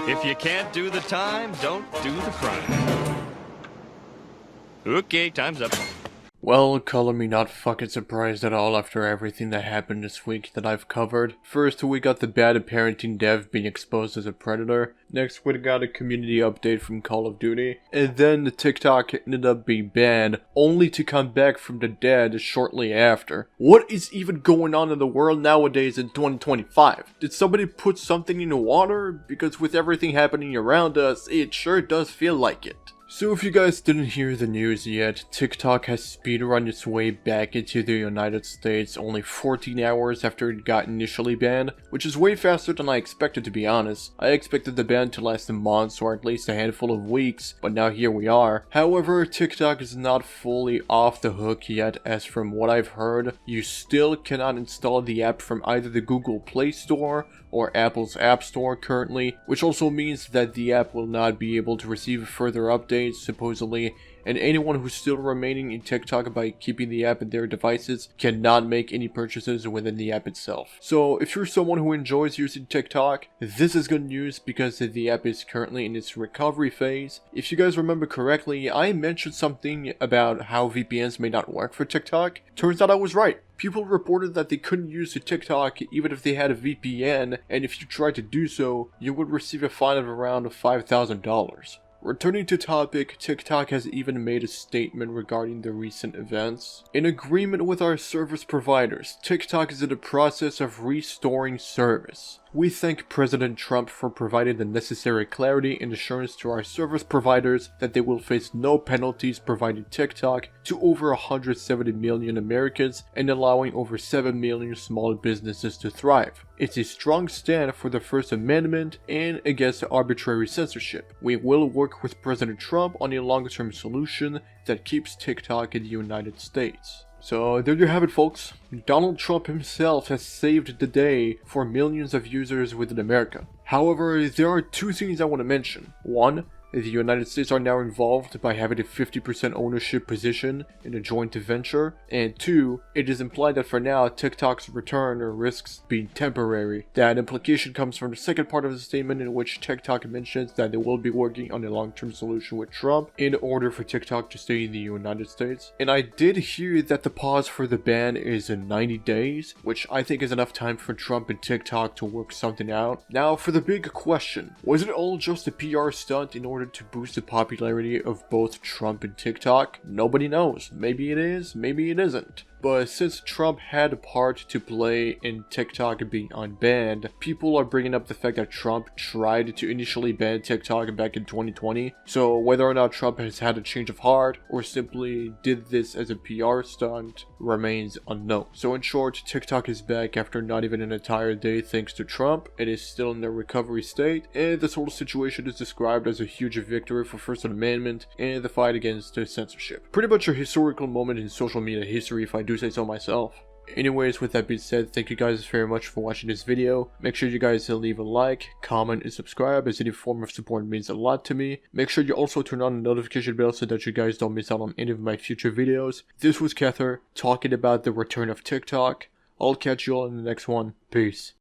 If you can't do the time, don't do the crime. Okay, time's up. Well, color me not fucking surprised at all after everything that happened this week that I've covered. First, we got the bad parenting dev being exposed as a predator. Next, we got a community update from Call of Duty. And then the TikTok ended up being banned, only to come back from the dead shortly after. What is even going on in the world nowadays in 2025? Did somebody put something in the water? Because with everything happening around us, it sure does feel like it. So if you guys didn't hear the news yet, TikTok has speedrun its way back into the United States only 14 hours after it got initially banned, which is way faster than I expected, to be honest. I expected the ban to last months or at least a handful of weeks, but now here we are. However, TikTok is not fully off the hook yet, as from what I've heard, you still cannot install the app from either the Google Play Store or Apple's App Store currently, which also means that the app will not be able to receive further updates supposedly, and anyone who's still remaining in TikTok by keeping the app in their devices cannot make any purchases within the app itself. So if you're someone who enjoys using TikTok, this is good news because the app is currently in its recovery phase. If you guys remember correctly, I mentioned something about how VPNs may not work for TikTok. Turns out I was right. People reported that they couldn't use the TikTok even if they had a VPN, and if you tried to do so, you would receive a fine of around $5,000. Returning to topic, TikTok has even made a statement regarding the recent events. In agreement with our service providers, TikTok is in the process of restoring service. We thank President Trump for providing the necessary clarity and assurance to our service providers that they will face no penalties providing TikTok to over 170 million Americans and allowing over 7 million small businesses to thrive. It's a strong stand for the First Amendment and against arbitrary censorship. We will work with President Trump on a long-term solution that keeps TikTok in the United States. So there you have it, folks. Donald Trump himself has saved the day for millions of users within America. However, there are two things I want to mention. One, the United States are now involved by having a 50% ownership position in a joint venture. And two, it is implied that for now, TikTok's return risks being temporary. That implication comes from the second part of the statement in which TikTok mentions that they will be working on a long-term solution with Trump in order for TikTok to stay in the United States. And I did hear that the pause for the ban is in 90 days, which I think is enough time for Trump and TikTok to work something out. Now for the big question, was it all just a PR stunt in order to boost the popularity of both Trump and TikTok? Nobody knows. Maybe it is, maybe it isn't. But since Trump had a part to play in TikTok being unbanned, people are bringing up the fact that Trump tried to initially ban TikTok back in 2020. So whether or not Trump has had a change of heart or simply did this as a PR stunt remains unknown. So in short, TikTok is back after not even an entire day thanks to Trump. It is still in a recovery state, and this whole situation is described as a huge victory for First Amendment and the fight against censorship. Pretty much a historical moment in social media history, if I do say so myself. Anyways, with that being said, thank you guys very much for watching this video. Make sure you guys leave a like, comment, and subscribe, as any form of support means a lot to me. Make sure you also turn on the notification bell so that you guys don't miss out on any of my future videos. This was Kether, talking about the return of TikTok. I'll catch you all in the next one. Peace.